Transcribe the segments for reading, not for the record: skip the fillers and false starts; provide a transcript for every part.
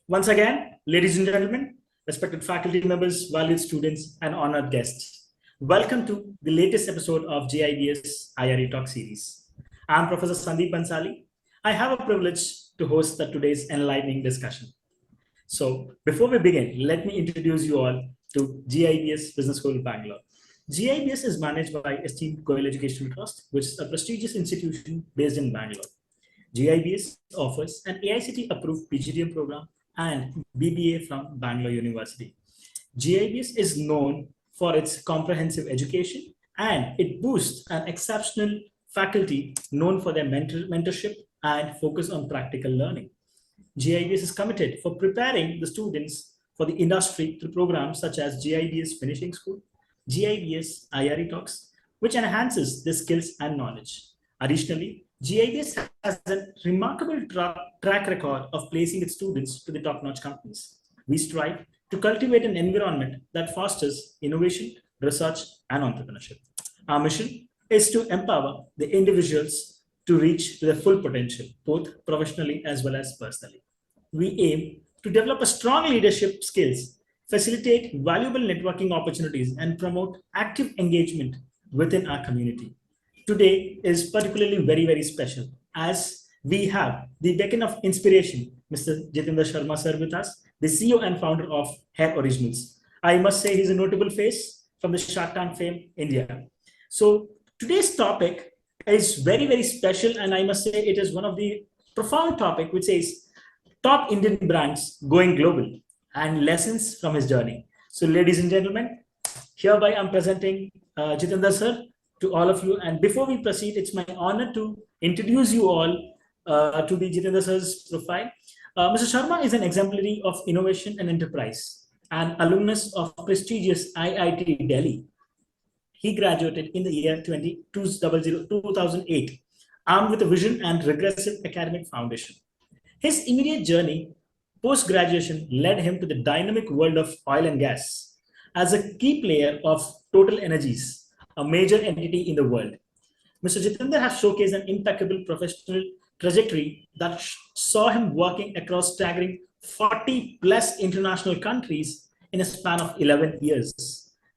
Once again, ladies and gentlemen, respected faculty members, valued students, and honored guests, welcome to the latest episode of GIBS IRE Talk series. I'm Professor Sandeep Bansali. I have a privilege to host today's enlightening discussion. So, before we begin, let me introduce you all to GIBS Business School Bangalore. GIBS is managed by esteemed Goel Educational Trust, which is a prestigious institution based in Bangalore. GIBS offers an AICTE approved PGDM program and BBA from Bangalore University. GIBS is known for its comprehensive education and it boasts an exceptional faculty known for their mentorship and focus on practical learning. GIBS is committed for preparing the students for the industry through programs such as GIBS Finishing School, GIBS IRE Talks, which enhances their skills and knowledge. Additionally, GIBS has a remarkable track record of placing its students to the top-notch companies. We strive to cultivate an environment that fosters innovation, research, and entrepreneurship. Our mission is to empower the individuals to reach their full potential, both professionally as well as personally. We aim to develop a strong leadership skills, facilitate valuable networking opportunities, and promote active engagement within our community. Today is particularly very special as we have the beacon of inspiration, Mr. Jitendra Sharma sir with us, the CEO and founder of HairOriginals. I must say he's a notable face from the Shark Tank fame, India. So today's topic is very special, and I must say it is one of the profound topic which says top Indian brands going global and lessons from his journey. So ladies and gentlemen, hereby I'm presenting Jitendra sir to all of you. And before we proceed, it's my honor to introduce you all to the Jitendra sir's profile. Mr. Sharma is an exemplary of innovation and enterprise, an alumnus of prestigious IIT Delhi. He graduated in the year 2008, armed with a vision and regressive academic foundation. His immediate journey post-graduation led him to the dynamic world of oil and gas as a key player of Total Energies, a major entity in the world. Mr. Jitendra has showcased an impeccable professional trajectory that saw him working across staggering 40 plus international countries in a span of 11 years.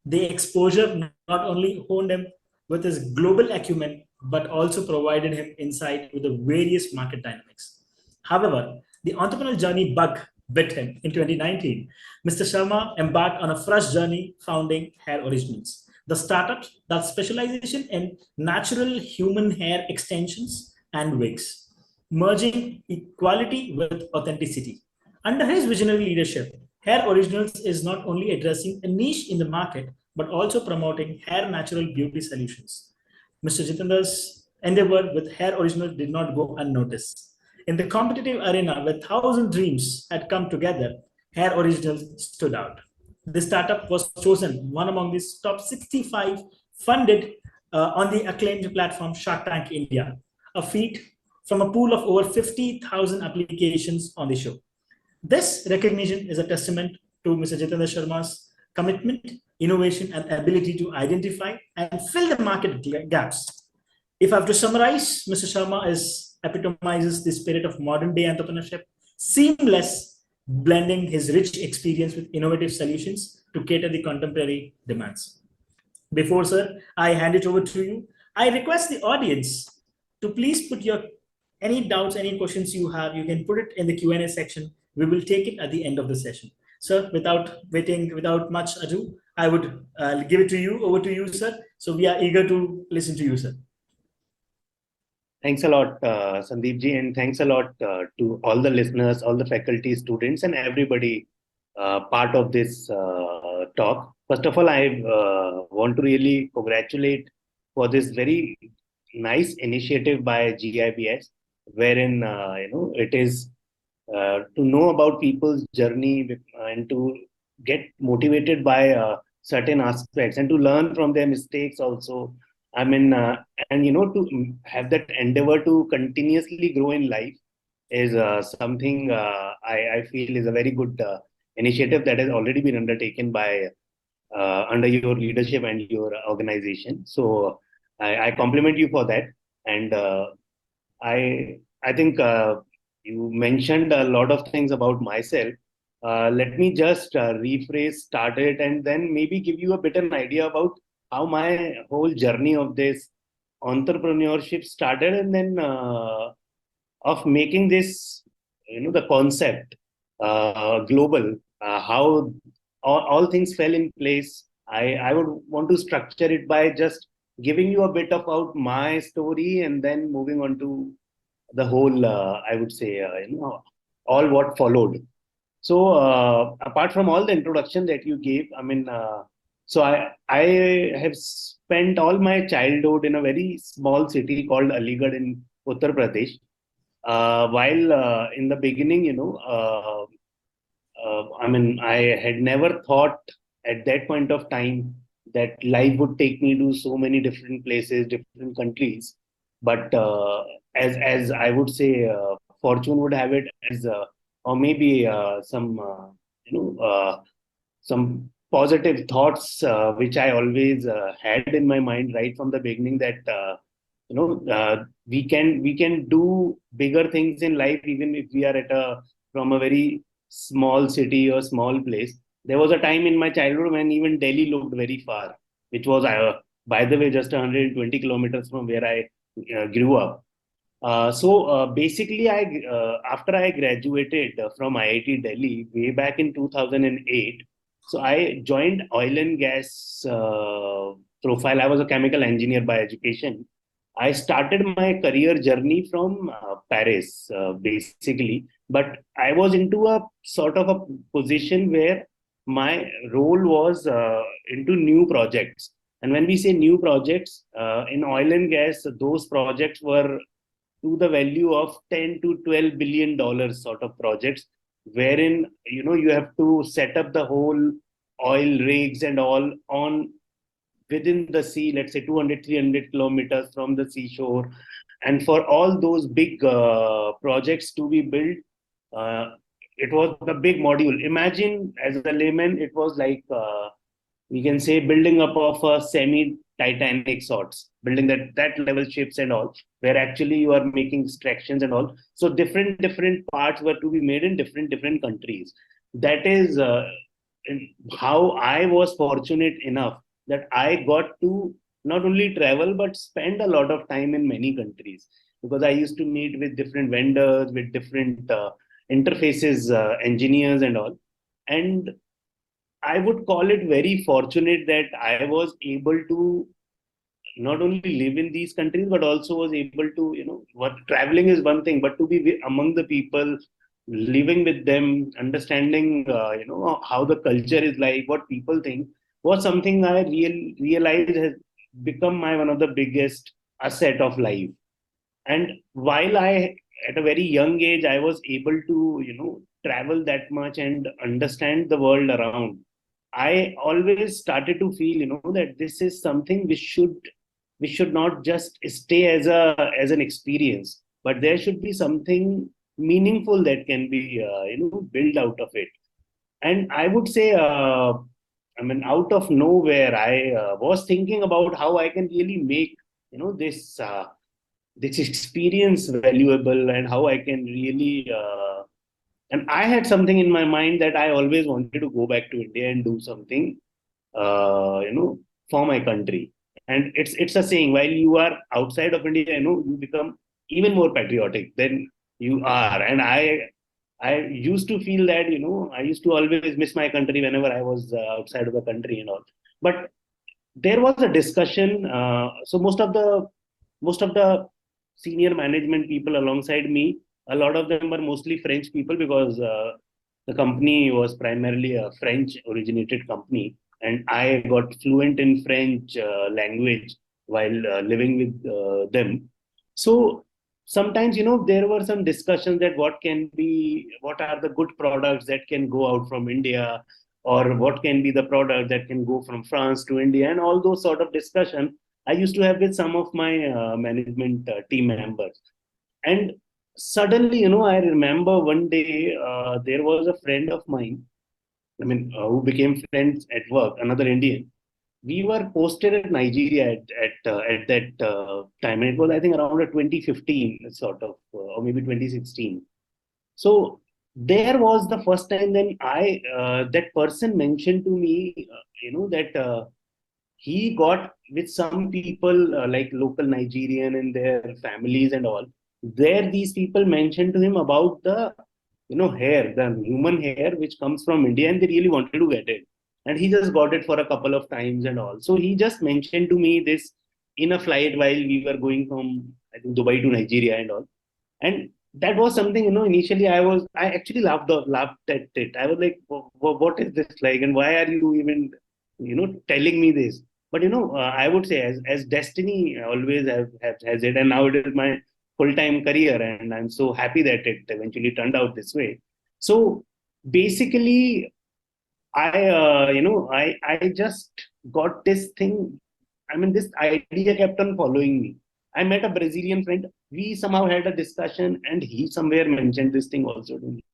The exposure not only honed him with his global acumen, but also provided him insight with the various market dynamics. However, the entrepreneurial journey bug bit him in 2019. Mr. Sharma embarked on a fresh journey founding HairOriginals, the startup that specialization in natural human hair extensions and wigs, merging equality with authenticity. Under his visionary leadership, HairOriginals is not only addressing a niche in the market, but also promoting hair natural beauty solutions. Mr. Jitendra's endeavor with HairOriginals did not go unnoticed. In the competitive arena where 1,000 dreams had come together, HairOriginals stood out. The startup was chosen one among the top 65 funded on the acclaimed platform Shark Tank India, a feat from a pool of over 50,000 applications on the show. This recognition is a testament to Mr. Jitendra Sharma's commitment, innovation, and ability to identify and fill the market gaps. If I have to summarize, Mr. Sharma epitomizes the spirit of modern day entrepreneurship, seamless blending his rich experience with innovative solutions to cater the contemporary demands. Before, sir, I hand it over to you, I request the audience to please put your any doubts, any questions you have, you can put it in the Q&A section. We will take it at the end of the session. Sir, without much ado, I would give it to you, over to you, sir. So we are eager to listen to you, sir. Thanks a lot, Sandeep ji, and thanks a lot to all the listeners, all the faculty, students, and everybody part of this talk. First of all, I want to really congratulate for this very nice initiative by GIBS, wherein it is to know about people's journey and to get motivated by certain aspects and to learn from their mistakes also. I mean, and to have that endeavor to continuously grow in life is something I feel is a very good initiative that has already been undertaken by under your leadership and your organization. So I compliment you for that, and I think you mentioned a lot of things about myself. Let me just rephrase, start it, and then maybe give you a bit an idea about how my whole journey of this entrepreneurship started, and then of making this, the concept global, how all things fell in place. I would want to structure it by just giving you a bit about my story and then moving on to the whole, I would say, all what followed. So apart from all the introduction that you gave, I mean, so I have spent all my childhood in a very small city called Aligarh in Uttar Pradesh. While in the beginning, I mean, I had never thought at that point of time that life would take me to so many different places, different countries. But as I would say, fortune would have it, as or maybe you know some positive thoughts which I always had in my mind right from the beginning, that we can do bigger things in life even if we are at a from a very small city or small place. There was a time in my childhood when even Delhi looked very far, which was, by the way, just 120 kilometers from where I grew up. So basically, after I graduated from IIT Delhi way back in 2008, so I joined oil and gas profile. I was a chemical engineer by education. I started my career journey from Paris, basically, but I was into a sort of a position where my role was into new projects. And when we say new projects in oil and gas, those projects were to the value of 10 to 12 billion dollars sort of projects, wherein you have to set up the whole oil rigs and all on within the sea, let's say 200 300 kilometers from the seashore. And for all those big projects to be built, uh, it was a big module. Imagine, as a layman, it was like, we can say, building up of a semi Titanic sorts, building that level ships and all, where actually you are making extractions and all. So different parts were to be made in different countries. That is how I was fortunate enough that I got to not only travel but spend a lot of time in many countries, because I used to meet with different vendors, with different interfaces, engineers and all. And I would call it very fortunate that I was able to not only live in these countries, but also was able to, what traveling is one thing, but to be among the people, living with them, understanding, how the culture is like, what people think, was something I realized has become my one of the biggest asset of life. And while at a very young age, I was able to, travel that much and understand the world around, I always started to feel, that this is something we should not just stay as an experience, but there should be something meaningful that can be, built out of it. And I would say, I mean, out of nowhere, I was thinking about how I can really make, this experience valuable, and how I can really and I had something in my mind that I always wanted to go back to India and do something, for my country. And it's a saying, while you are outside of India, you become even more patriotic than you are. And I used to feel that, I used to always miss my country whenever I was outside of the country and all. But there was a discussion. So most of the senior management people alongside me, a lot of them were mostly French people, because the company was primarily a French originated company, and I got fluent in French language while living with them. So sometimes, there were some discussions that what are the good products that can go out from India, or what can be the product that can go from France to India, and all those sort of discussion I used to have with some of my management team members. And suddenly, I remember one day there was a friend of mine, I mean, who became friends at work, another Indian. We were posted at Nigeria at that time. And it was, I think, around 2015, sort of, or maybe 2016. So there was the first time then that person mentioned to me, that he got with some people, like local Nigerian and their families and all. There, these people mentioned to him about the, hair, the human hair which comes from India, and they really wanted to get it. And he just got it for a couple of times and all. So he just mentioned to me this in a flight while we were going from, I think, Dubai to Nigeria and all. And that was something, initially I actually laughed at it. I was like, What is this like? And why are you even, telling me this? But, I would say as destiny always has it. And now it is my full-time career. And I'm so happy that it eventually turned out this way. So basically, I just got this thing. I mean, this idea kept on following me. I met a Brazilian friend. We somehow had a discussion, and he somewhere mentioned this thing also to me.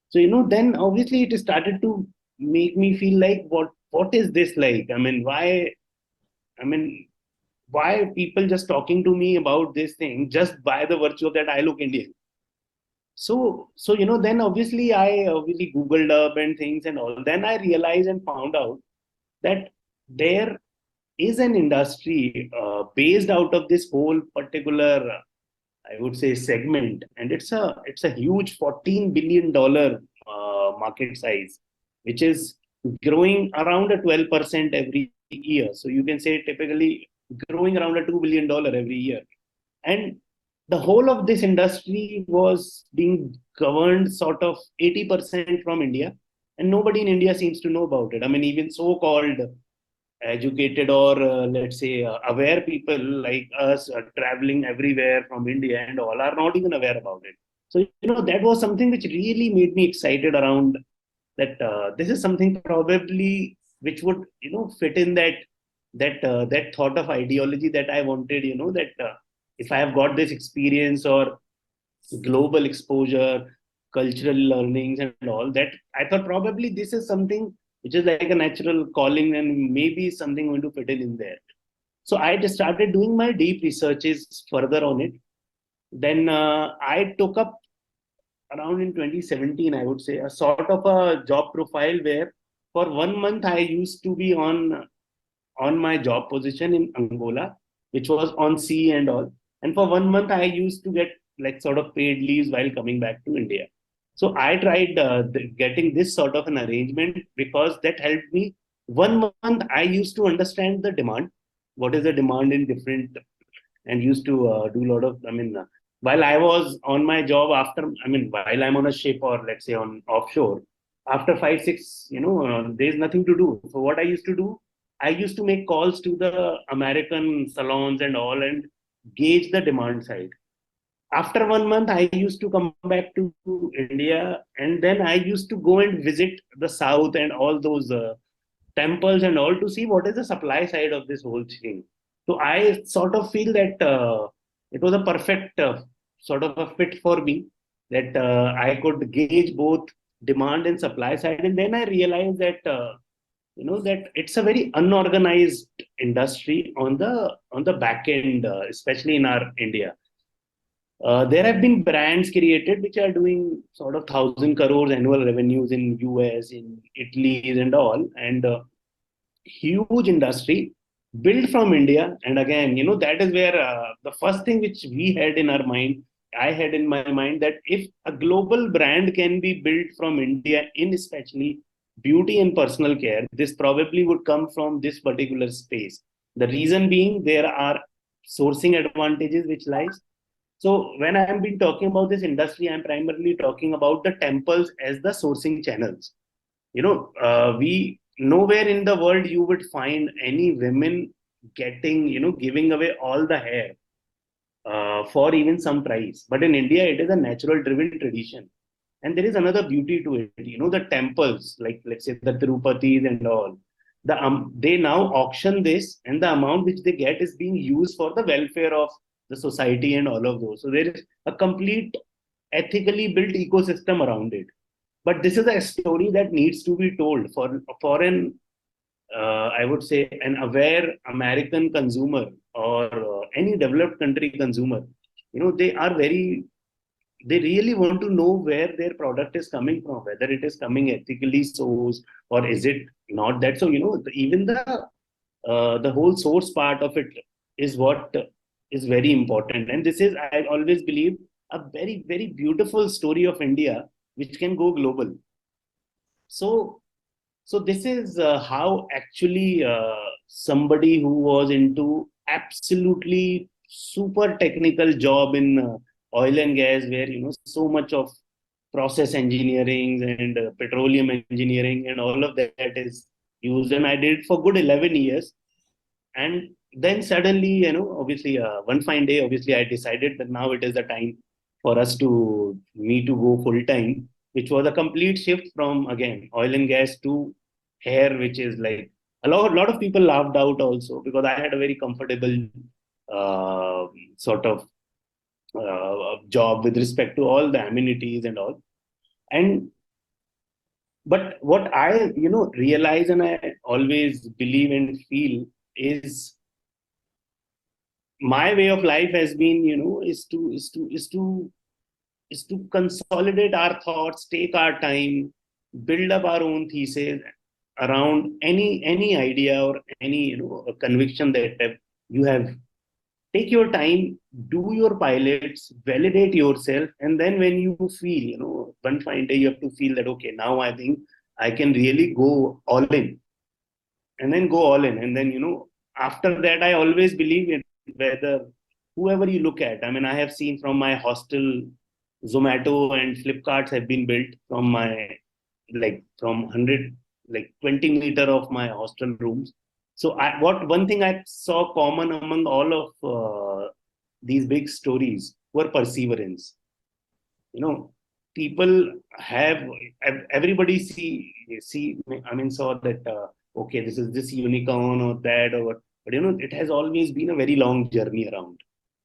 So, then obviously it started to make me feel like, what is this like? I mean, I mean, why are people just talking to me about this thing just by the virtue of that I look Indian? So then obviously I really Googled up and things and all. Then I realized and found out that there is an industry based out of this whole particular, I would say, segment, and it's a huge $14 billion market size, which is growing around a 12% every year. So you can say typically growing around a $2 billion every year. And the whole of this industry was being governed sort of 80% from India, and nobody in India seems to know about it. I mean, even so-called educated or let's say aware people like us traveling everywhere from India and all are not even aware about it. So, that was something which really made me excited around that. This is something probably which would, fit in that thought of ideology that I wanted, that if I have got this experience or global exposure, cultural learnings and all that, I thought probably this is something which is like a natural calling and maybe something going to fit in there. So I just started doing my deep researches further on it. Then I took up around in 2017, I would say, a sort of a job profile where for 1 month I used to be on my job position in Angola, which was on sea and all. And for 1 month, I used to get like sort of paid leaves while coming back to India. So I tried getting this sort of an arrangement because that helped me. 1 month, I used to understand the demand. What is the demand in different, and used to do a lot of, while I was on my job after, while I'm on a ship or let's say on offshore, after 5, 6, there's nothing to do. So what I used to do, I used to make calls to the American salons and all and gauge the demand side. After 1 month, I used to come back to India, and then I used to go and visit the South and all those temples and all to see what is the supply side of this whole thing. So I sort of feel that it was a perfect sort of a fit for me, that I could gauge both demand and supply side. And then I realized that that it's a very unorganized industry on the back end, especially in our India. There have been brands created which are doing sort of 1,000 crores annual revenues in US, in Italy, and all, and huge industry built from India. And again, that is where the first thing which we had in our mind, I had in my mind, that if a global brand can be built from India in especially beauty and personal care, this probably would come from this particular space. The reason being there are sourcing advantages which lies. So when I have been talking about this industry, I'm primarily talking about the temples as the sourcing channels. We nowhere in the world you would find any women getting, giving away all the hair for even some price. But in India, it is a natural driven tradition. And there is another beauty to it. The temples, like let's say the Tirupatis and all, they now auction this, and the amount which they get is being used for the welfare of the society and all of those. So there is a complete ethically built ecosystem around it. But this is a story that needs to be told for an I would say an aware American consumer or any developed country consumer. They are very they really want to know where their product is coming from, whether it is coming ethically sourced or is it not that. So, even the whole source part of it is what is very important. And this is, I always believe, a very, very beautiful story of India, which can go global. So, so this is how actually somebody who was into absolutely super technical job in oil and gas, where so much of process engineering and petroleum engineering and all of that is used, and I did for good 11 years. And then suddenly, obviously, one fine day, obviously, I decided that now it is the time for me to go full time, which was a complete shift from, again, oil and gas to hair, which is like lot of people laughed out also, because I had a very comfortable sort of job with respect to all the amenities and all. And but what I realize, and I always believe and feel, is my way of life has been, is to consolidate our thoughts, take our time, build up our own thesis around any idea or any conviction that you have. Take your time, do your pilots, validate yourself, and then when you feel, one fine day you have to feel that, okay, now I think I can really go all in, and then go all in. And then, after that, I always believe in, whether whoever you look at, I mean, I have seen from my hostel, Zomato and Flipkarts have been built from my, like, from 100, like 20 meter of my hostel rooms. So what one thing I saw common among all of these big stories were perseverance. People have, everybody see, I mean, saw that, okay, this is this unicorn or that or what, but it has always been a very long journey around.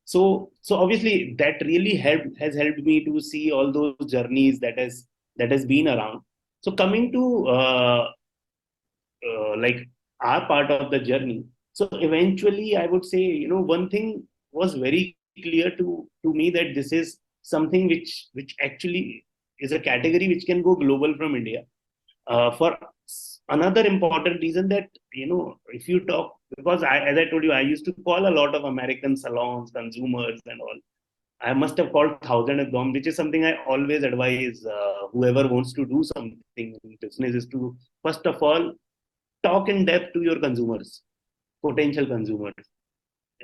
So obviously that really has helped me to see all those journeys that has been around. So coming to like our part of the journey. So eventually I would say, one thing was very clear to me, that this is something which actually is a category which can go global from India, for another important reason, that if you talk, because as I told you, I used to call a lot of American salons, consumers and all. I must have called thousand of them, which is something I always advise whoever wants to do something in business, is to first of all talk in depth to your consumers, potential consumers.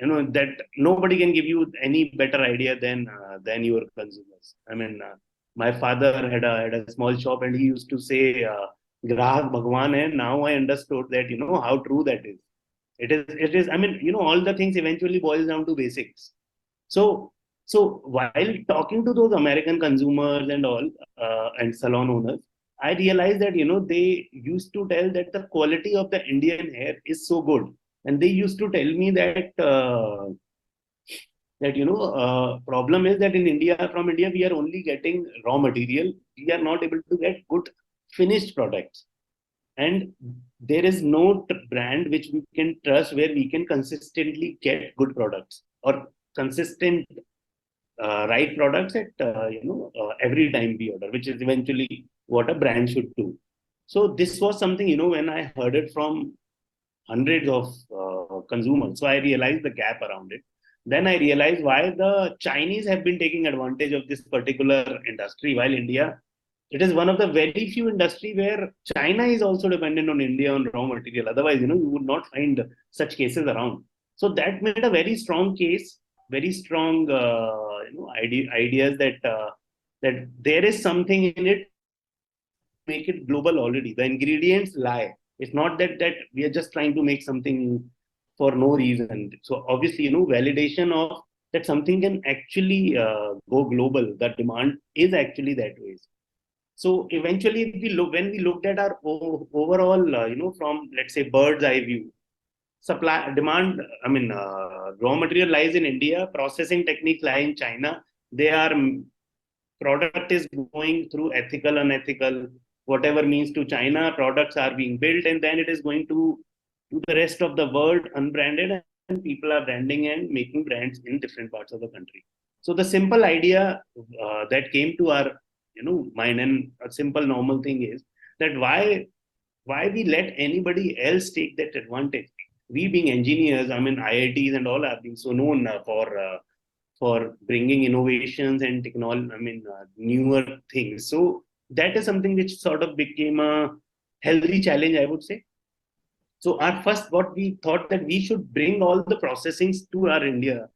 That nobody can give you any better idea than your consumers. I mean, my father had a small shop, and he used to say, grahak bhagwan hai. Now I understood that, how true that is. It is, I mean, all the things eventually boils down to basics. So so while talking to those American consumers and all, and salon owners, I realized that, they used to tell that the quality of the Indian hair is so good. And they used to tell me that problem is that in India, from India, we are only getting raw material. We are not able to get good finished products. And there is no brand which we can trust, where we can consistently get good products, or consistent right products at every time we order, which is eventually what a brand should do. So this was something, when I heard it from hundreds of consumers, so I realized the gap around it. Then I realized why the Chinese have been taking advantage of this particular industry, while India, it is one of the very few industry where China is also dependent on India on raw material. Otherwise, you would not find such cases around. So that made a very strong case, very strong ideas that there is something in it, make it global already. The ingredients lie. It's not that we are just trying to make something for no reason. So obviously, validation of that something can actually go global. The demand is actually that way. So eventually, when we looked at our overall, from, let's say, bird's eye view, supply demand, I mean, raw material lies in India, processing techniques lie in China. They are, product is going through ethical, unethical, whatever means, to China. Products are being built, and then it is going to the rest of the world unbranded, and people are branding and making brands in different parts of the country. So the simple idea that came to our mind, and a simple normal thing is that why we let anybody else take that advantage? We being engineers, I mean IITs and all have been so known for bringing innovations and technology, I mean newer things. So that is something which sort of became a healthy challenge, I would say. So at first, what we thought that we should bring all the processings to our India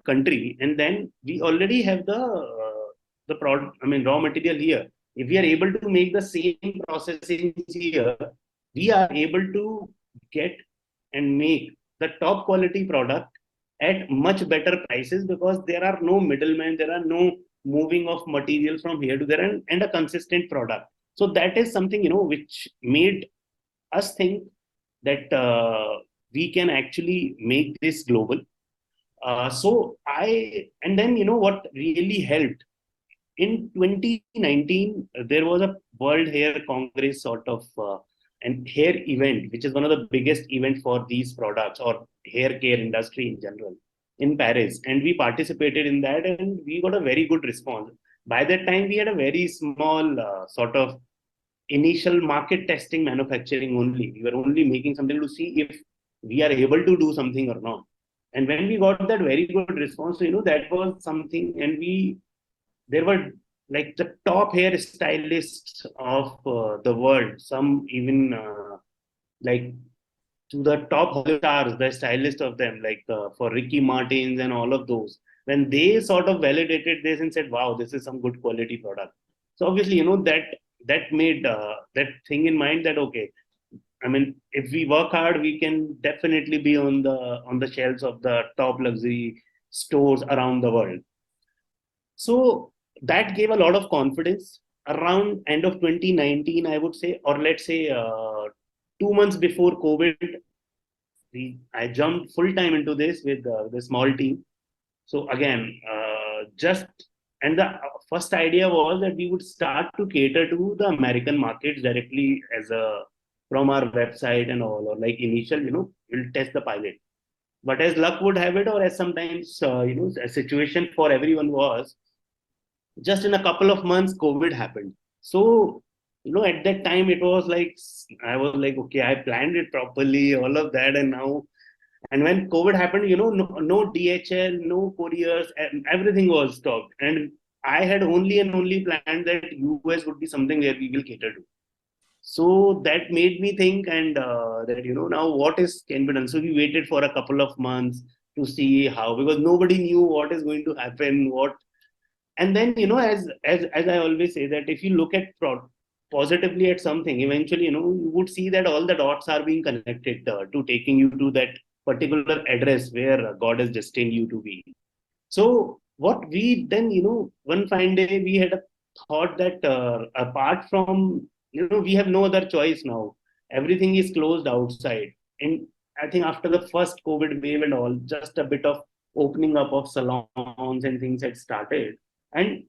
country, and then we already have the product, I mean raw material here. If we are able to make the same processing here, we are able to get and make the top quality product at much better prices, because there are no middlemen, there are no moving of material from here to there, and a consistent product. So that is something which made us think that we can actually make this global. And then what really helped in 2019, there was a World Hair Congress sort of and hair event, which is one of the biggest event for these products or hair care industry in general in Paris. And we participated in that, and we got a very good response. By that time, we had a very small sort of initial market testing manufacturing only. We were only making something to see if we are able to do something or not. And when we got that very good response, that was something, and there were like the top hairstylists of the world, some even like to the top Hollywood stars, the stylist of them, like for Ricky Martins and all of those, when they sort of validated this and said, wow, this is some good quality product. So obviously, that made that thing in mind that, okay, I mean, if we work hard, we can definitely be on the shelves of the top luxury stores around the world. So that gave a lot of confidence. Around end of 2019, I would say, or let's say 2 months before COVID, I jumped full time into this with the small team. So again, just and the first idea was that we would start to cater to the American markets directly as a from our website and all, or like initial, we'll test the pilot. But as luck would have it, or as sometimes a situation for everyone was, just in a couple of months, COVID happened. So at that time, it was like I was like, okay, I planned it properly, all of that, and now and when COVID happened, no DHL, no couriers, and everything was stopped. And I had only and only planned that US would be something where we will cater to. So that made me think, and that now what is can be done. So we waited for a couple of months to see how, because nobody knew what is going to happen, what. And then as I always say, that if you look at positively at something, eventually you would see that all the dots are being connected to taking you to that particular address where God has destined you to be. So what we then, one fine day we had a thought that apart from, we have no other choice now. Everything is closed outside. And I think after the first COVID wave and all, just a bit of opening up of salons and things had started. And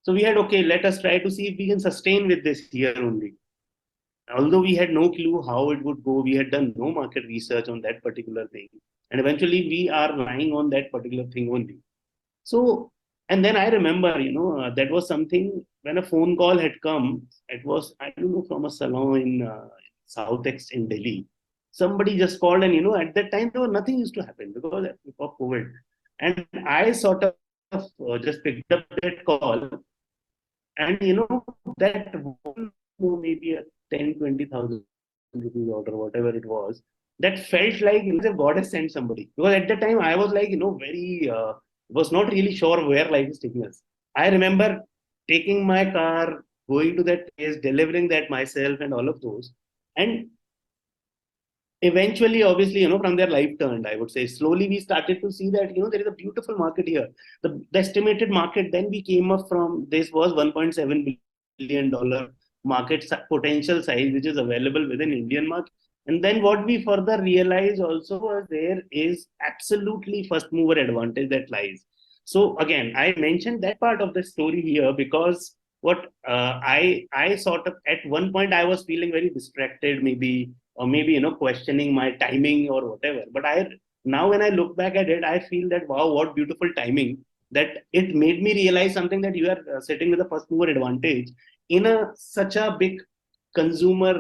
so we had, okay, let us try to see if we can sustain with this here only. Although we had no clue how it would go, we had done no market research on that particular thing. And eventually we are relying on that particular thing only. So, and then I remember, that was something when a phone call had come, it was, I don't know, from a salon in South Ex in Delhi. Somebody just called, and, at that time, there was nothing used to happen because of COVID. And I sort of just picked up that call, and, that maybe a 10, 20,000 rupees order, whatever it was, that felt like God has sent somebody. Because at that time, I was like, very, was not really sure where life is taking us. I remember taking my car, going to that place, delivering that myself, and all of those. And eventually, obviously, from their life turned, I would say. Slowly, we started to see that, there is a beautiful market here. The estimated market, then we came up from, this was $1.7 billion market potential size, which is available within Indian market. And then what we further realized also was there is absolutely first mover advantage that lies. So again, I mentioned that part of the story here because what I sort of at one point I was feeling very distracted, maybe, or maybe questioning my timing or whatever. But I now when I look back at it, I feel that wow, what beautiful timing that it made me realize something, that you are sitting with a first mover advantage in such a big consumer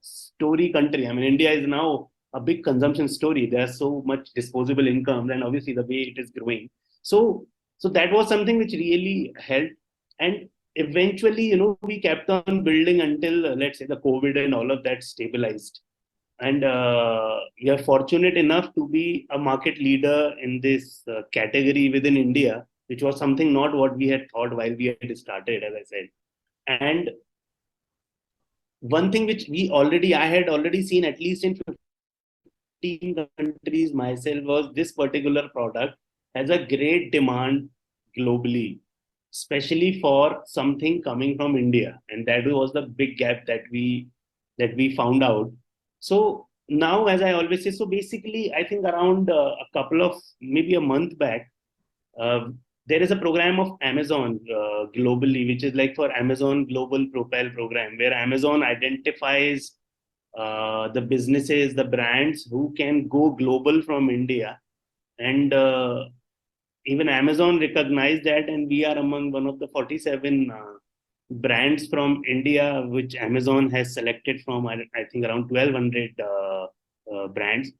story country. I mean, India is now a big consumption story. There's so much disposable income, and obviously the way it is growing. So, so that was something which really helped. And eventually, we kept on building until, let's say, the COVID and all of that stabilized. And we are fortunate enough to be a market leader in this category within India, which was something not what we had thought while we had started, as I said. And one thing which I had already seen at least in 15 countries myself, was this particular product has a great demand globally, especially for something coming from India. And that was the big gap that we found out. So now, as I always say, so basically, I think around a couple of, maybe a month back, uh, there is a program of Amazon globally, which is like for Amazon Global Propel program, where Amazon identifies the businesses, the brands who can go global from India. And even Amazon recognized that, and we are among one of the 47 brands from India, which Amazon has selected from, I think, around 1,200 brands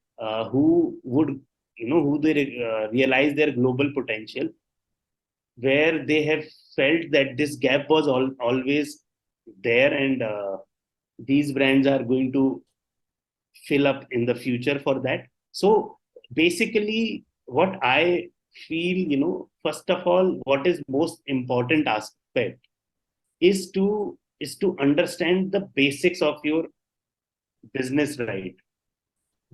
who would, who they realize their global potential, where they have felt that this gap was always there, and these brands are going to fill up in the future for that. So basically, what I feel, first of all, what is most important aspect is to understand the basics of your business, right?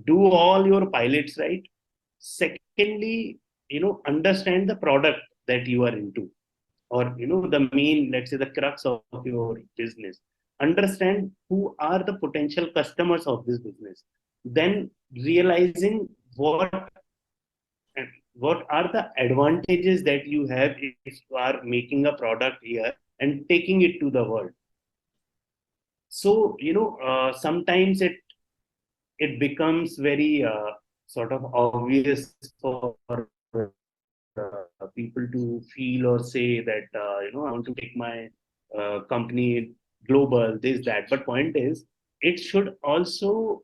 Do all your pilots right. Secondly, understand the product that you are into, or the main, let's say, the crux of your business. Understand who are the potential customers of this business. Then realizing what are the advantages that you have if you are making a product here and taking it to the world. So sometimes it becomes very sort of obvious for people to feel or say that I want to take my company global, this, that. But point is, it should also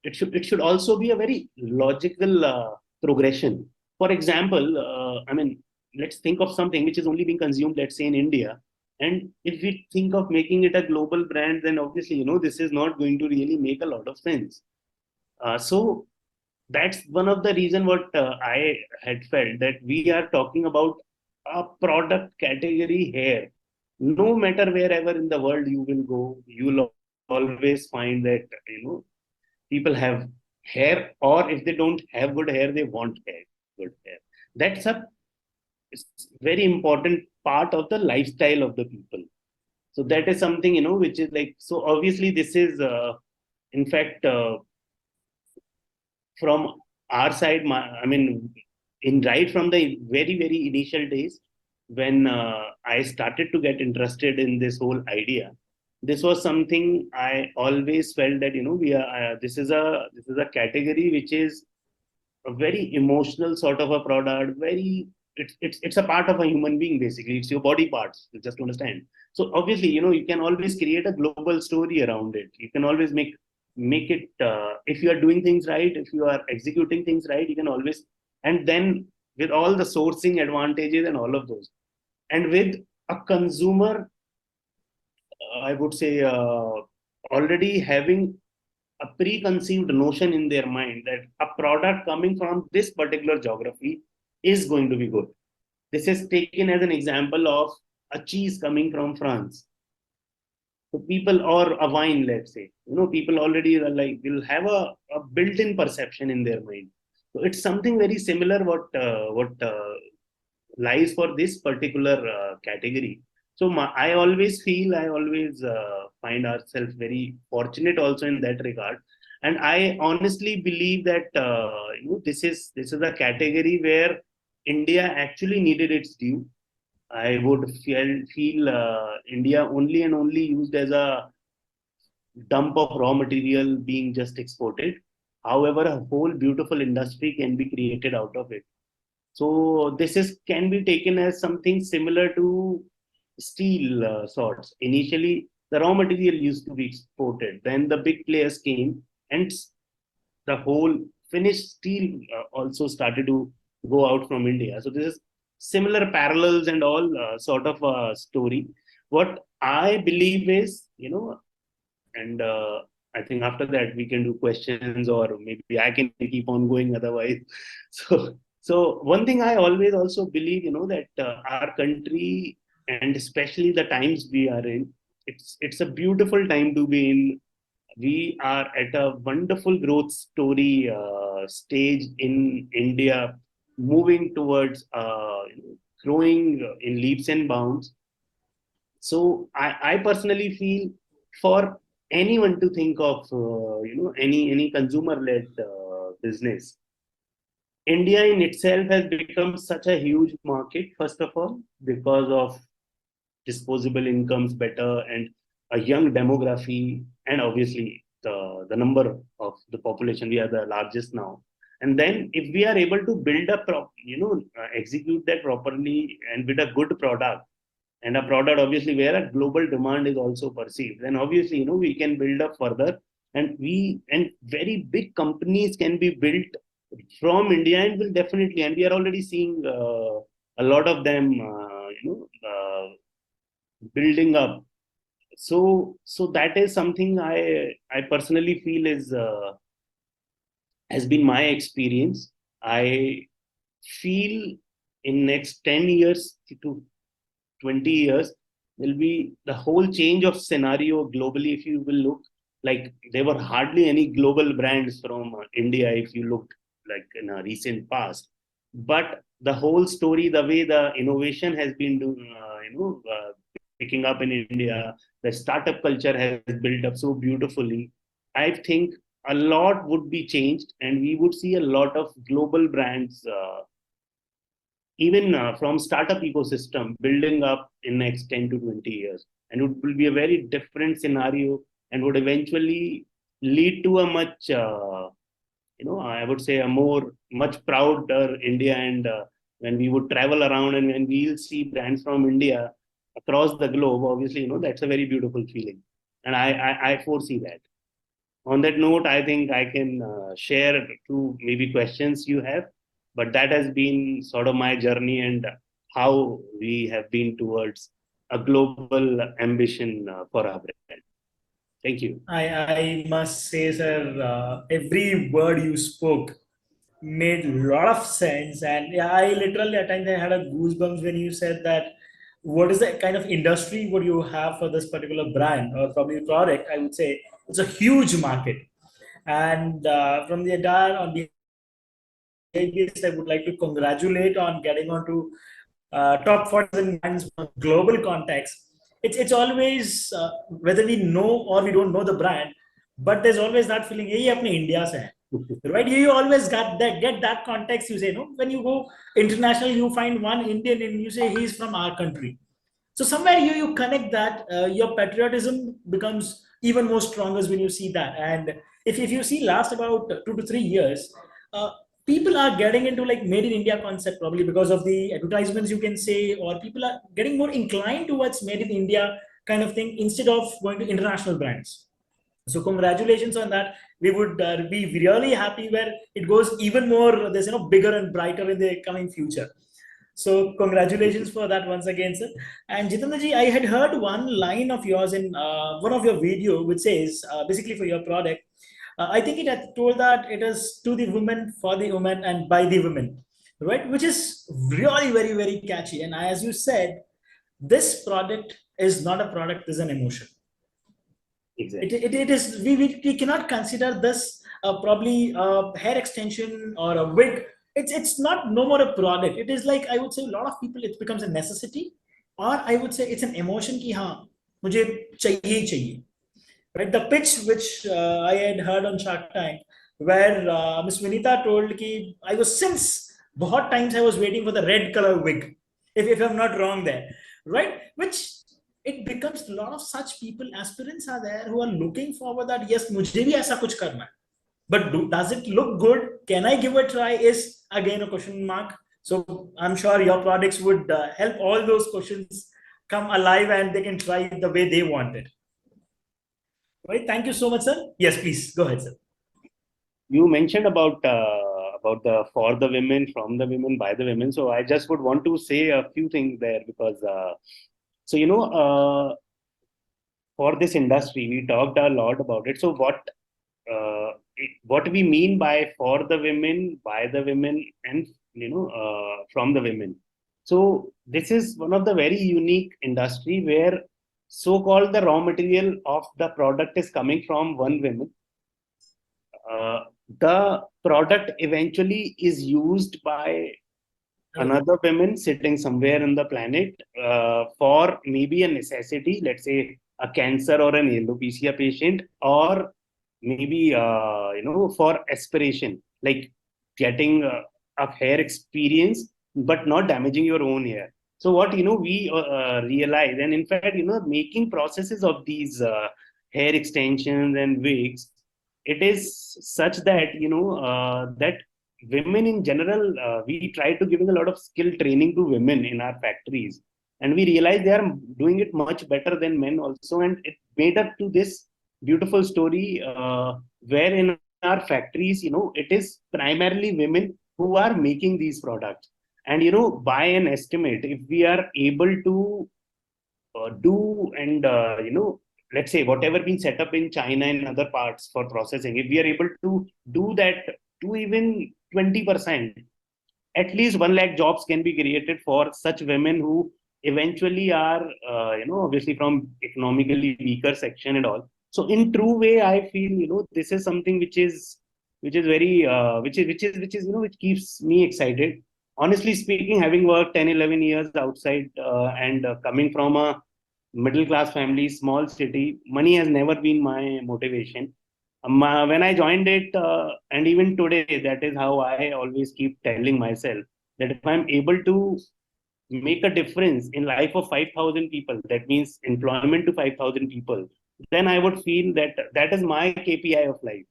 it should also be a very logical progression. For example, I mean, let's think of something which is only being consumed, let's say, in India. And if we think of making it a global brand, then obviously, this is not going to really make a lot of sense. So that's one of the reason what I had felt, that we are talking about a product category here. No matter wherever in the world you will go, you will always find that people have hair, or if they don't have good hair, they want good hair. That's a very important part of the lifestyle of the people. So that is something which is like, so obviously this is in fact from our side, I mean, in right from the very initial days, when I started to get interested in this whole idea, this was something I always felt that we are this is a category which is a very emotional sort of a product. Very, it's a part of a human being, basically. It's your body parts, just to understand. So obviously, you can always create a global story around it. You can always make it, if you are doing things right, if you are executing things right, you can always. And then with all the sourcing advantages and all of those, and with a consumer, I would say, already having a preconceived notion in their mind that a product coming from this particular geography is going to be good. This is taken as an example of a cheese coming from France. So people, or a wine, let's say, people already are like, will have a built-in perception in their mind. So it's something very similar what lies for this particular category. So I always feel, I always find ourselves very fortunate also in that regard. And I honestly believe that this is a category where India actually needed its due. I would feel India only and only used as a dump of raw material being just exported. However, a whole beautiful industry can be created out of it. So this is can be taken as something similar to steel sorts. Initially, the raw material used to be exported. Then the big players came, and the whole finished steel also started to go out from India. So this is similar parallels and all sort of a story. What I believe is, and I think after that we can do questions, or maybe I can keep on going otherwise. So one thing I always also believe, that our country, and especially the times we are in, it's a beautiful time to be in. We are at a wonderful growth story stage in India, moving towards growing in leaps and bounds. So I personally feel, for anyone to think of any consumer-led business, India in itself has become such a huge market. First of all, because of disposable incomes better and a young demography, and obviously the number of the population, we are the largest now. And then if we are able to build a execute that properly and with a good product, and a product obviously where a global demand is also perceived, then obviously we can build up further, and very big companies can be built from India, and will definitely, and we are already seeing a lot of them building up. So that is something I personally feel is has been my experience. I feel in next 10 years to 20 years, will be the whole change of scenario globally. If you will look, like, there were hardly any global brands from India if you look, like, in a recent past. But the whole story, the way the innovation has been picking up in India, the startup culture has built up so beautifully. I think a lot would be changed, and we would see a lot of global brands, even from startup ecosystem, building up in next 10 to 20 years. And it will be a very different scenario, and would eventually lead to a much, I would say a much prouder India. And when we would travel around, and when we'll see brands from India across the globe, obviously, that's a very beautiful feeling. And I foresee that. On that note, I think I can share two maybe questions you have, but that has been sort of my journey, and how we have been towards a global ambition for our brand. Thank you. I must say, sir, every word you spoke made a lot of sense. And yeah, I literally at times I had a goosebumps when you said that what is the kind of industry would you have for this particular brand or probably product. I would say it's a huge market. And from the entire on the GIBS, I would like to congratulate on getting onto top 40 brands from global context. It's always whether we know or we don't know the brand, but there's always that feeling. Hey, apne India se hai. Right? You always got that get that context. You say no when you go international, you find one Indian and you say he's from our country. So somewhere you connect that your patriotism becomes even more stronger when you see that. And if you see last about 2 to 3 years, uh, people are getting into like made in India concept probably because of the advertisements you can say, or people are getting more inclined towards made in India kind of thing instead of going to international brands. So congratulations on that. We would be really happy where it goes even more this bigger and brighter in the coming future. So congratulations for that once again, sir. And Jitendra ji, I had heard one line of yours in one of your video, which says basically for your product. I think it had told that it is to the women, for the women, and by the women, right? Which is really very very catchy. And as you said, this product is not a product; is an emotion. Exactly. It is we cannot consider this probably a hair extension or a wig. It's not no more a product. It is like I would say a lot of people it becomes a necessity, or I would say it's an emotion ki हाँ मुझे चाहिए ही चाहिए. Right, the pitch which I had heard on Shark Tank, where Miss Vinita told ki I was since बहुत times I was waiting for the red color wig, if I'm not wrong there, right? Which it becomes a lot of such people aspirants are there who are looking forward that yes मुझे भी ऐसा कुछ करना है, but does it look good? Can I give a try? Is again a question mark. So I'm sure your products would help all those questions come alive and they can try it the way they want it. Right. Thank you so much, sir. Yes, please go ahead, sir. You mentioned about the for the women, from the women, by the women. So I just would want to say a few things there because so for this industry we talked a lot about it. So what we mean by for the women, by the women, and from the women. So this is one of the very unique industry where so-called the raw material of the product is coming from one woman. The product eventually is used by another woman sitting somewhere on the planet for maybe a necessity, let's say a cancer or an alopecia patient, or maybe for aspiration, like getting a hair experience, but not damaging your own hair. So what we realize, and in fact making processes of these hair extensions and wigs, it is such that that women in general, we try to giving a lot of skill training to women in our factories, and we realize they are doing it much better than men also, and it made up to this beautiful story where in our factories it is primarily women who are making these products. And by an estimate, if we are able to do and let's say whatever been set up in China and other parts for processing, if we are able to do that to even 20%, at least 1 lakh jobs can be created for such women who eventually are obviously from economically weaker section and all. So in true way I feel this is something which is very which is which keeps me excited. Honestly speaking, having worked 10-11 years outside and coming from a middle class family, small city, money has never been my motivation. When I joined it, and even today, that is how I always keep telling myself that if I'm able to make a difference in life of 5,000 people, that means employment to 5,000 people, then I would feel that that is my KPI of life.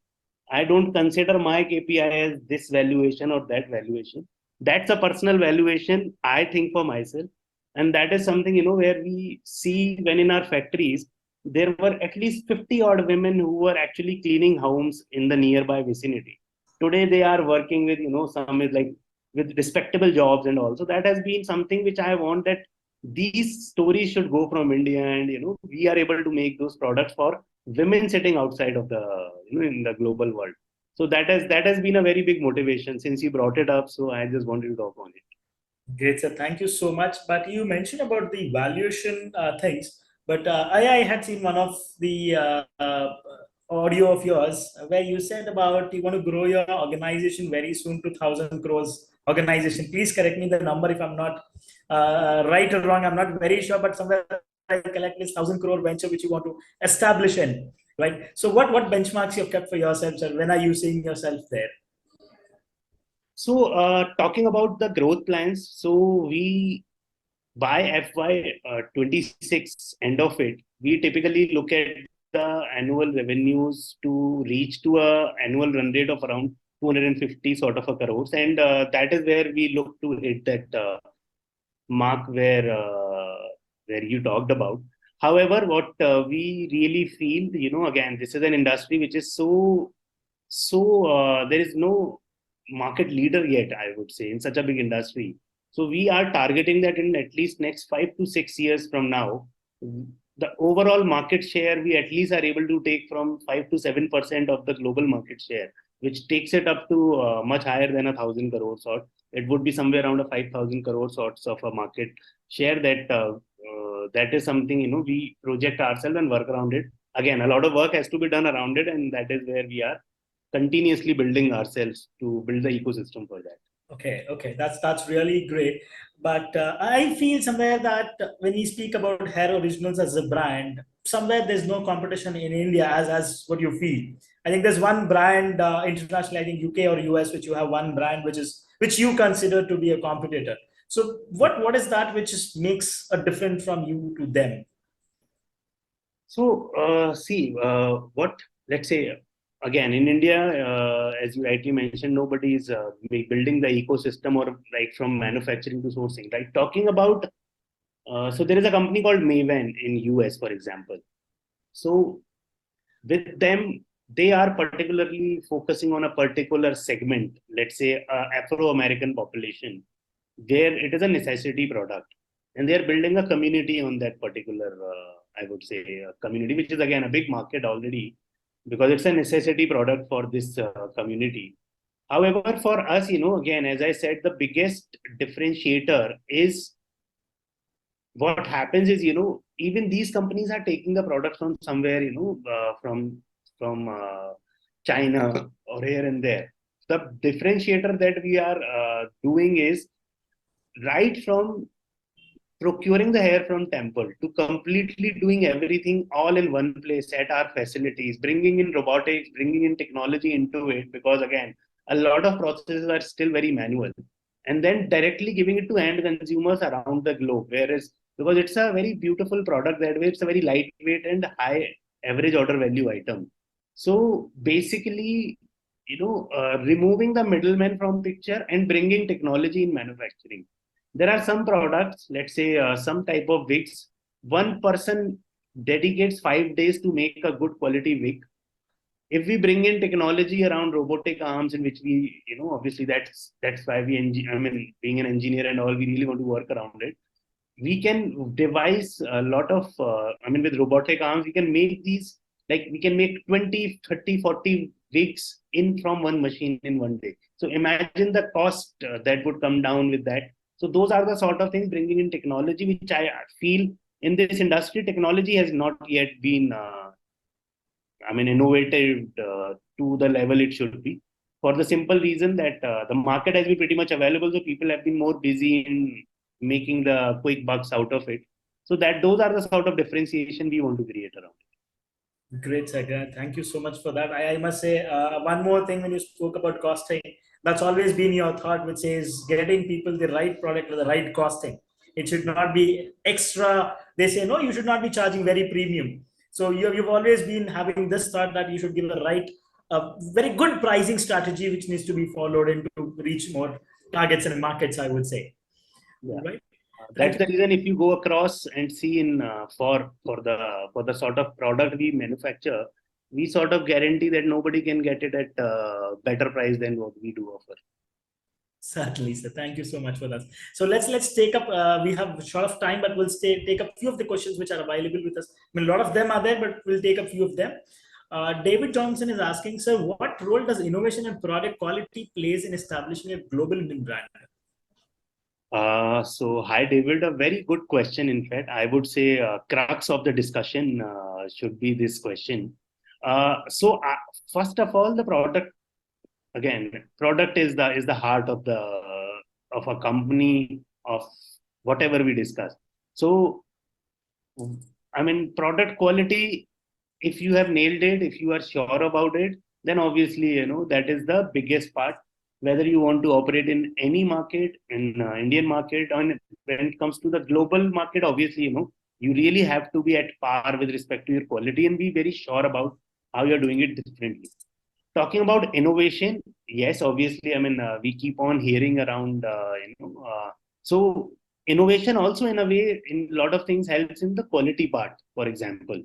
I don't consider my KPI as this valuation or that valuation. That's a personal valuation I think for myself. And that is something, where we see when in our factories, there were at least 50 odd women who were actually cleaning homes in the nearby vicinity. Today, they are working with, some is like with respectable jobs and all. So that has been something which I want that these stories should go from India, and, we are able to make those products for women sitting outside of the in the global world. So that has been a very big motivation since you brought it up, so I just wanted to talk on it. Great, sir. Thank you so much. But you mentioned about the valuation things. But I had seen one of the audio of yours where you said about you want to grow your organization very soon to 1,000 crores organization. Please correct me the number if I'm not right or wrong. I'm not very sure, but somewhere I collect this 1,000 crore venture which you want to establish in. Right. So what benchmarks you've kept for yourself, sir? When are you seeing yourself there? So talking about the growth plans, so we by FY 26 end of it, we typically look at the annual revenues to reach to a annual run rate of around 250 sort of a crores, and that is where we look to hit that mark where you talked about. However, what we really feel, again, this is an industry which is so there is no market leader yet, I would say, in such a big industry. So we are targeting that in at least next 5 to 6 years from now, the overall market share we at least are able to take from 5 to 7% of the global market share, which takes it up to much higher than 1,000 crores, or it would be somewhere around a 5,000 crore sorts of a market share. That is something we project ourselves and work around it. Again, a lot of work has to be done around it, and that is where we are continuously building ourselves to build the ecosystem for that. Okay, that's really great. But I feel somewhere that when we speak about Hair Originals as a brand, somewhere there's no competition in India as what you feel. I think there's one brand internationally, I think UK or US, which you have one brand which you consider to be a competitor. So what is that which makes a difference from you to them? So, see, what let's say again, in India, as you rightly mentioned, nobody is building the ecosystem or right from manufacturing to sourcing, right? Talking about, so there is a company called Maven in US, for example. So with them, they are particularly focusing on a particular segment, let's say Afro-American population, where it is a necessity product. And they're building a community on that particular, I would say, community, which is again a big market already, because it's a necessity product for this community. However, for us, again, as I said, the biggest differentiator is what happens is, even these companies are taking the product from somewhere, from China or here and there. The differentiator that we are doing is right from procuring the hair from temple to completely doing everything all in one place at our facilities, bringing in robotics, bringing in technology into it, because again, a lot of processes are still very manual, and then directly giving it to end consumers around the globe. Whereas, because it's a very beautiful product, that way it's a very lightweight and high average order value item. So basically, removing the middleman from picture and bringing technology in manufacturing. There are some products, let's say some type of wigs, one person dedicates 5 days to make a good quality wig. If we bring in technology around robotic arms, in which we, obviously that's why I mean, being an engineer and all, we really want to work around it. We can devise a lot of, with robotic arms, we can make these, like we can make 20, 30, 40 wigs in from one machine in one day. So imagine the cost that would come down with that. So those are the sort of things, bringing in technology, which I feel in this industry, technology has not yet been, innovative to the level it should be. For the simple reason that the market has been pretty much available, so people have been more busy in making the quick bucks out of it. So that those are the sort of differentiation we want to create around it. Great, Sagar. Thank you so much for that. I must say one more thing when you spoke about costing, that's always been your thought, which is getting people the right product with the right costing. It should not be extra. They say, no, you should not be charging very premium. So you've always been having this thought that you should give a right, very good pricing strategy, which needs to be followed and to reach more targets and markets, I would say. Yeah. Right? That's the reason if you go across and see in for the sort of product we manufacture, we sort of guarantee that nobody can get it at better price than what we do offer. Certainly, sir. Thank you so much for that. So let's take up. We have short of time, but we'll take up few of the questions which are available with us. I mean, a lot of them are there, but we'll take a few of them. David Johnson is asking, sir, what role does innovation and product quality plays in establishing a global Indian brand? So hi David, a very good question. In fact, I would say crux of the discussion should be this question. First of all, the product, again, product is the heart of the of a company, of whatever we discuss. So product quality, if you have nailed it, if you are sure about it, then obviously that is the biggest part. Whether you want to operate in any market, in Indian market, or when it comes to the global market, obviously you really have to be at par with respect to your quality and be very sure about how you're doing it differently. Talking about innovation, yes, obviously, we keep on hearing around, so innovation also in a way, in a lot of things helps in the quality part, for example.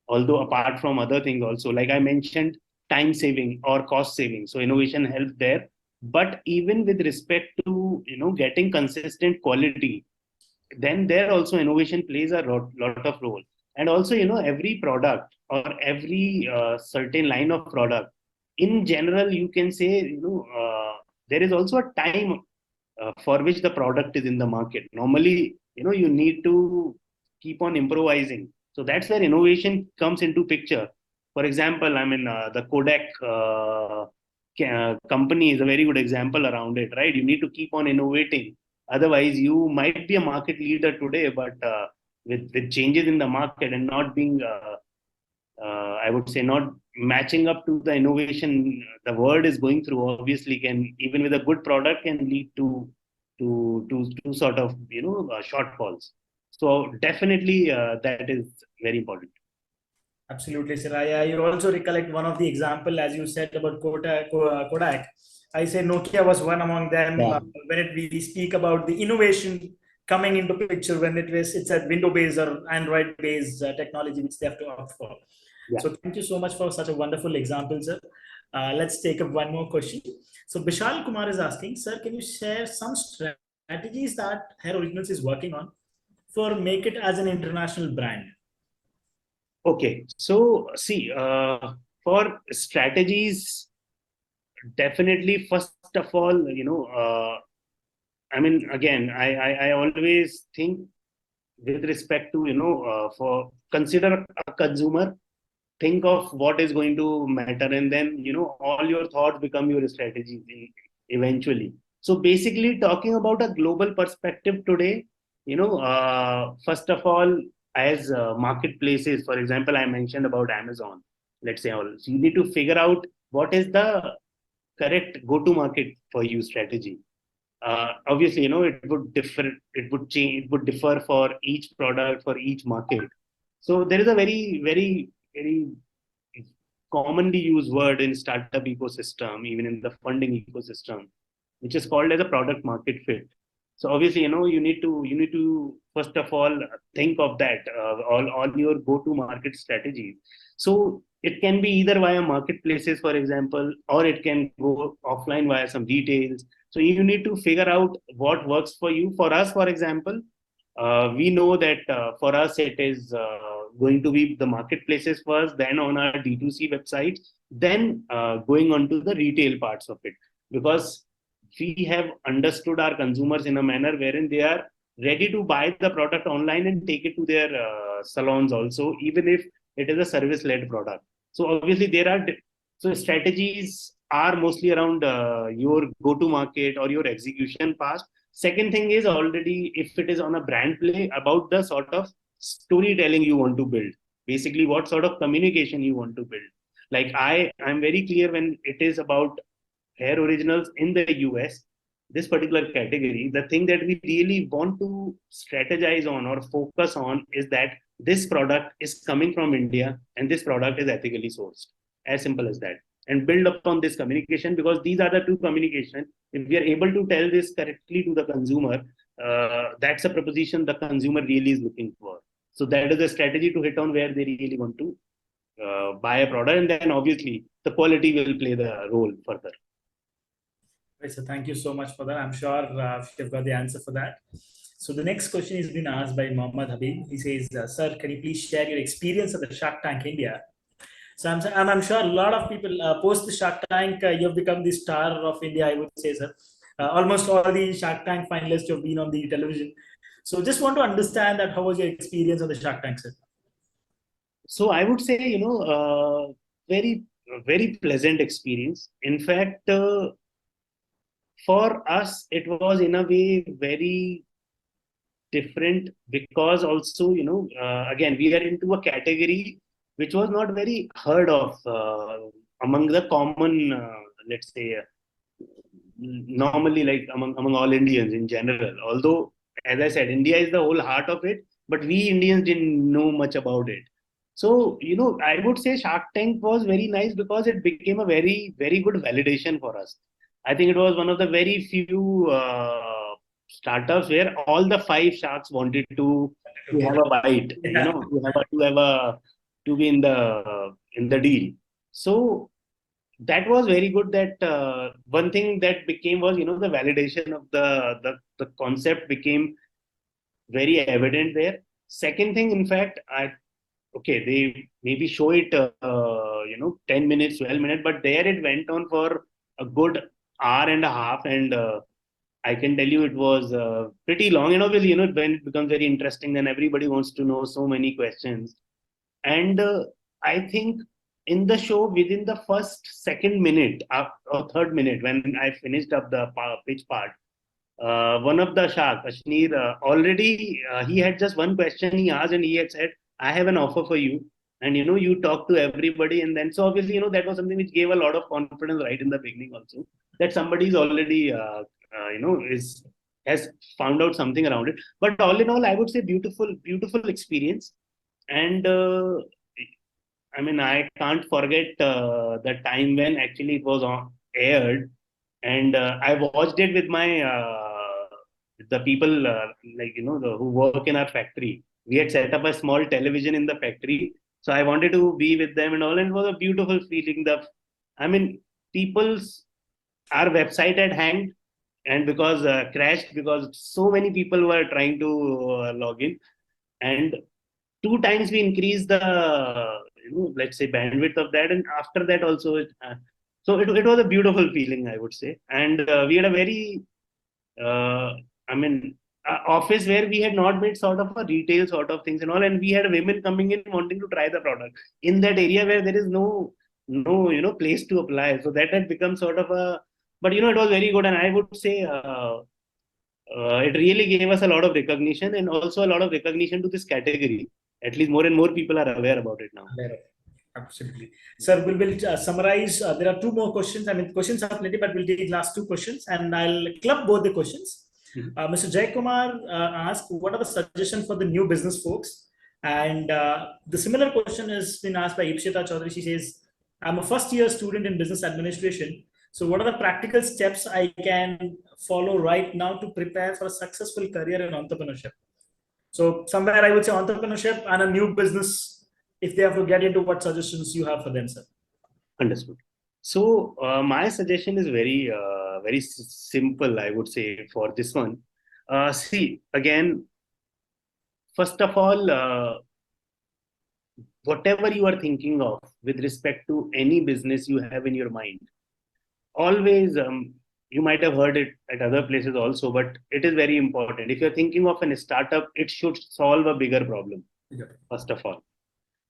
Although apart from other things also, like I mentioned, time saving or cost saving. So innovation helps there. But even with respect to, getting consistent quality, then there also innovation plays a lot of role. And also, every product or every certain line of product, in general, you can say, there is also a time for which the product is in the market. Normally, you need to keep on improvising. So that's where innovation comes into picture. For example, the Kodak company is a very good example around it, right? You need to keep on innovating. Otherwise, you might be a market leader today, but with changes in the market and not being, I would say, not matching up to the innovation the world is going through, obviously, can, even with a good product, can lead to sort of shortfalls. So definitely that is very important. Absolutely, sir. I also recollect one of the example, as you said about Kodak. I say Nokia was one among them. Yeah. We speak about the innovation coming into picture when it's a window-based or Android-based technology which they have to opt for. Yeah. So thank you so much for such a wonderful example, sir. Let's take up one more question. So Bishal Kumar is asking, sir, can you share some strategies that HairOriginals is working on for make it as an international brand? Okay. So see, for strategies, definitely, first of all, I mean, again, I always think with respect to, for consider a consumer, think of what is going to matter, and then, all your thoughts become your strategy eventually. So basically, talking about a global perspective today, first of all, as marketplaces, for example, I mentioned about Amazon, let's say, all. So you need to figure out what is the correct go-to market for you strategy. Obviously, it would differ, it would change, it would differ for each product, for each market. So there is a very, very, very commonly used word in startup ecosystem, even in the funding ecosystem, which is called as a product market fit. So obviously, you need to first of all think of that all your go-to market strategies. So it can be either via marketplaces, for example, or it can go offline via some details. So you need to figure out what works for you. For us, for example, we know that for us it is going to be the marketplaces first, then on our D2C website, then going on to the retail parts of it. Because we have understood our consumers in a manner wherein they are ready to buy the product online and take it to their salons also, even if it is a service-led product. So obviously so strategies are mostly around your go-to market or your execution past. Second thing is already if it is on a brand play about the sort of storytelling you want to build. Basically, what sort of communication you want to build. Like I'm very clear when it is about HairOriginals in the US, this particular category, the thing that we really want to strategize on or focus on is that this product is coming from India and this product is ethically sourced. As simple as that. And build upon this communication, because these are the two communication. If we are able to tell this correctly to the consumer, that's a proposition the consumer really is looking for. So that is a strategy to hit on where they really want to buy a product, and then obviously the quality will play the role further. Right, so thank you so much for that. I'm sure you've got the answer for that. So the next question has been asked by Mohammad Habib. He says, "Sir, can you please share your experience at the Shark Tank India?" So I'm sure a lot of people post the Shark Tank. You've become the star of India, I would say, sir. Almost all the Shark Tank finalists have been on the television. So just want to understand that how was your experience on the Shark Tank, sir? So I would say, very, very pleasant experience. In fact, for us, it was in a way very different because also, again, we are into a category which was not very heard of among the common, let's say, normally like among all Indians in general. Although, as I said, India is the whole heart of it, but we Indians didn't know much about it. So, I would say Shark Tank was very nice because it became a very, very good validation for us. I think it was one of the very few startups where all the five sharks wanted to have a bite, Yeah. to be in the deal. So that was very good. That one thing that became was, the validation of the concept became very evident there. Second thing, in fact, okay, they maybe show it 10 minutes, 12 minutes, but there it went on for a good hour and a half, and I can tell you it was pretty long. And obviously, when it becomes very interesting, then everybody wants to know so many questions. And I think in the show, within the first second minute or third minute, when I finished up the pitch part, one of the shark, Ashneer, already he had just one question he asked, and he had said, "I have an offer for you." And you talk to everybody, and then so obviously that was something which gave a lot of confidence right in the beginning also, that somebody is already is has found out something around it. But all in all, I would say beautiful, beautiful experience. And I mean, I can't forget the time when actually it was aired, and I watched it with my the people who work in our factory. We had set up a small television in the factory, so I wanted to be with them and all, and it was a beautiful feeling. I mean, people's our website had hanged and because crashed because so many people were trying to log in, and two times we increased the let's say bandwidth of that, and after that also it was a beautiful feeling, I would say. And we had a very uh, I mean office where we had not made sort of a retail sort of things and all, and we had women coming in wanting to try the product in that area where there is no place to apply, so that had become sort of a, but it was very good. And I would say it really gave us a lot of recognition, and also a lot of recognition to this category. At least more and more people are aware about it now. Absolutely. Sir, we will summarize. There are two more questions. I mean, questions are plenty, but we'll take last two questions and I'll club both the questions. Mr. Jay Kumar asked, what are the suggestions for the new business folks? And the similar question has been asked by Ipshita Chaudhary. She says, I'm a first year student in business administration. So what are the practical steps I can follow right now to prepare for a successful career in entrepreneurship? So somewhere I would say entrepreneurship and a new business, if they have to get into, what suggestions you have for them, sir? Understood. So my suggestion is very simple, I would say, for this one. See, again, first of all, whatever you are thinking of with respect to any business you have in your mind, always you might have heard it at other places also, but it is very important. If you're thinking of a startup, it should solve a bigger problem. First of all,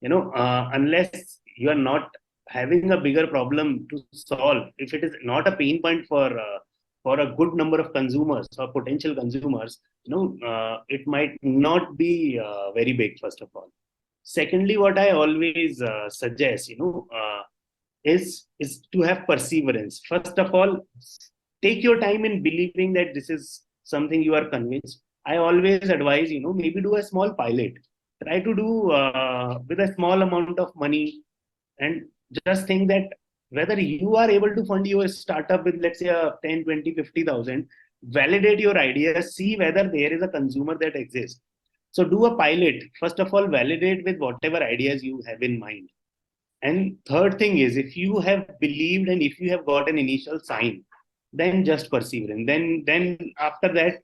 unless you are not having a bigger problem to solve, if it is not a pain point for a good number of consumers or potential consumers, it might not be very big. First of all, secondly, what I always suggest, is to have perseverance. First of all, take your time in believing that this is something you are convinced. I always advise, maybe do a small pilot. Try to do with a small amount of money, and just think that whether you are able to fund your startup with, let's say, a 10, 20, 50,000, validate your idea, see whether there is a consumer that exists. So do a pilot. First of all, validate with whatever ideas you have in mind. And third thing is, if you have believed and if you have got an initial sign, then just persevere. And then after that,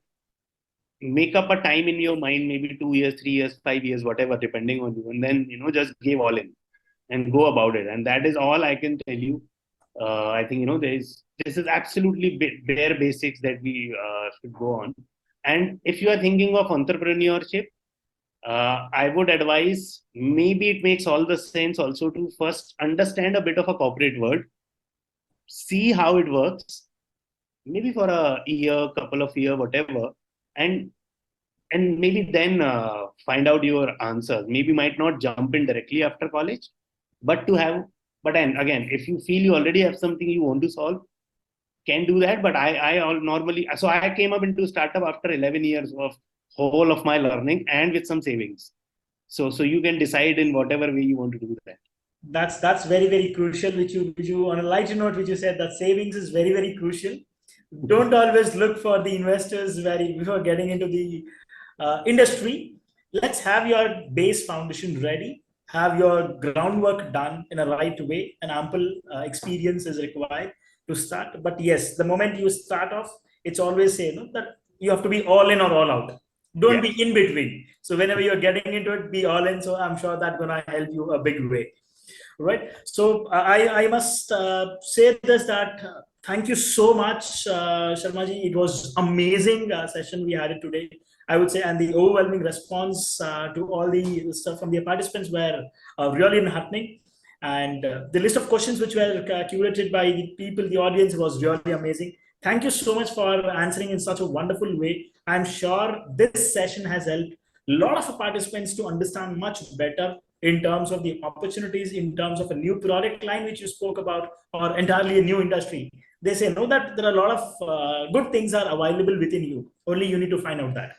make up a time in your mind, maybe 2 years, 3 years, 5 years, whatever, depending on you. And then, just give all in and go about it. And that is all I can tell you. I think, this is absolutely bare basics that we should go on. And if you are thinking of entrepreneurship, I would advise, maybe it makes all the sense also to first understand a bit of a corporate world, see how it works, maybe for a year, couple of years, whatever, and maybe then find out your answers. Maybe might not jump in directly after college, but then again, if you feel you already have something you want to solve, can do that. But I normally, so I came up into startup after 11 years of whole of my learning and with some savings. So you can decide in whatever way you want to do that. That's very, very crucial, which you on a lighter note, which you said that savings is very, very crucial. Don't always look for the investors before getting into the industry. Let's have your base foundation ready, have your groundwork done in a right way, and ample experience is required to start. But yes, the moment you start off, it's always say that you have to be all in or all out. Don't be in between. So whenever you're getting into it, be all in. So I'm sure that's gonna help you a big way. Right. So I must say this, that thank you so much, Sharma ji. It was amazing session we had it today, I would say, and the overwhelming response to all the stuff from the participants were really heartening. And the list of questions which were curated by the people, the audience, was really amazing. Thank you so much for answering in such a wonderful way. I'm sure this session has helped a lot of participants to understand much better in terms of the opportunities, in terms of a new product line which you spoke about, or entirely a new industry. They say, no, that there are a lot of good things are available within you. Only you need to find out that.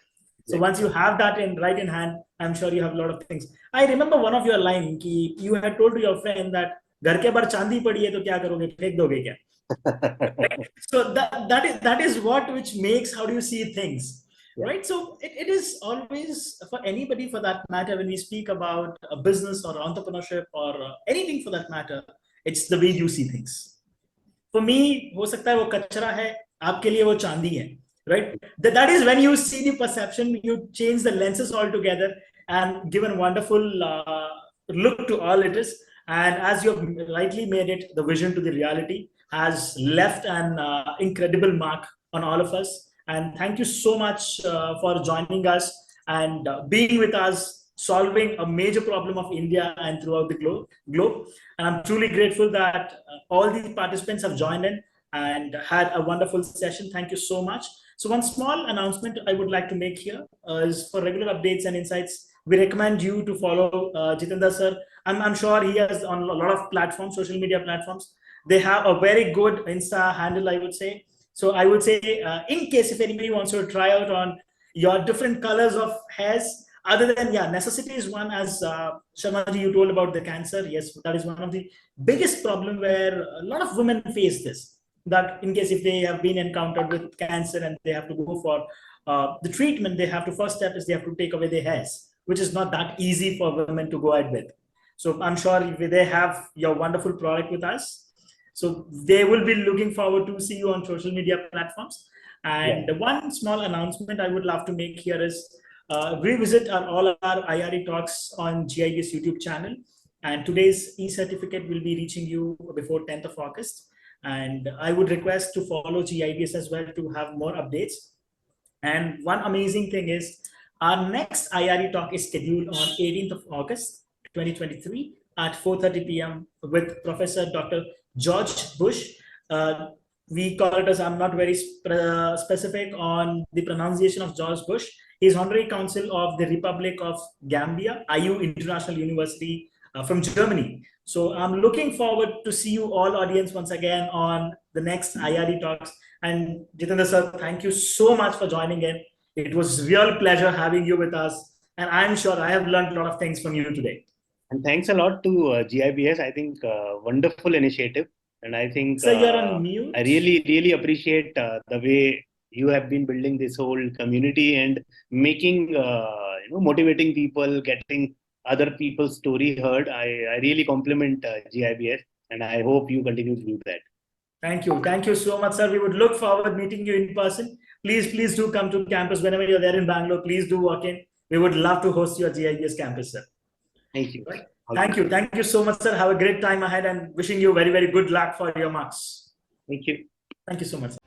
So once you have that right in hand, I'm sure you have a lot of things. I remember one of your line ki you had told to your friend that घर के बाहर चांदी पड़ी है तो क्या करोगे, फेंक दोगे क्या? So that is what which makes how do you see things. Yeah. Right. So it is always for anybody for that matter, when we speak about a business or entrepreneurship or anything for that matter, it's the way you see things. For me, हो सकता है वो कचरा है, आपके लिए वो चांदी है, right? That is when you see the perception, you change the lenses altogether and give a wonderful look to all it is. And as you have rightly made it, the vision to the reality has left an incredible mark on all of us. And thank you so much for joining us and being with us, solving a major problem of India and throughout the globe. And I'm truly grateful that all the participants have joined in and had a wonderful session. Thank you so much. So one small announcement I would like to make here is for regular updates and insights, we recommend you to follow Jitendra sir. I'm sure he has on a lot of platforms, social media platforms. They have a very good Insta handle, I would say. So I would say, in case if anybody wants to try out on your different colors of hairs, other than, yeah, necessity is one, as Sharma ji, you told about the cancer. Yes, that is one of the biggest problem where a lot of women face this, that in case if they have been encountered with cancer and they have to go for the treatment, they have to, first step is they have to take away their hairs, which is not that easy for women to go ahead with. So I'm sure if they have your wonderful product with us, so they will be looking forward to see you on social media platforms. And yeah, one small announcement I would love to make here is revisit all our IRE talks on GIBS YouTube channel. And today's e-certificate will be reaching you before 10th of August. And I would request to follow GIBS as well to have more updates. And one amazing thing is our next IRE talk is scheduled on 18th of August, 2023 at 4:30 p.m. with Professor Dr. George Bush. We call it as, I'm not very specific on the pronunciation of George Bush. He's Honorary Council of the Republic of Gambia, IU International University from Germany. So I'm looking forward to see you all audience once again on the next IRE talks. And Jitendra sir, thank you so much for joining in. It was real pleasure having you with us. And I'm sure I have learned a lot of things from you today. And thanks a lot to GIBS. I think wonderful initiative. And I think so you're on mute. I really appreciate the way you have been building this whole community and making, motivating people, getting other people's story heard. I really compliment GIBS, and I hope you continue to do that. Thank you. Thank you so much, sir. We would look forward meeting you in person. Please do come to campus whenever you're there in Bangalore. Please do walk in. We would love to host you at GIBS campus, sir. Thank you. Right? Thank you. Thank you so much, sir. Have a great time ahead and wishing you very good luck for your marks. Thank you. Thank you so much, sir.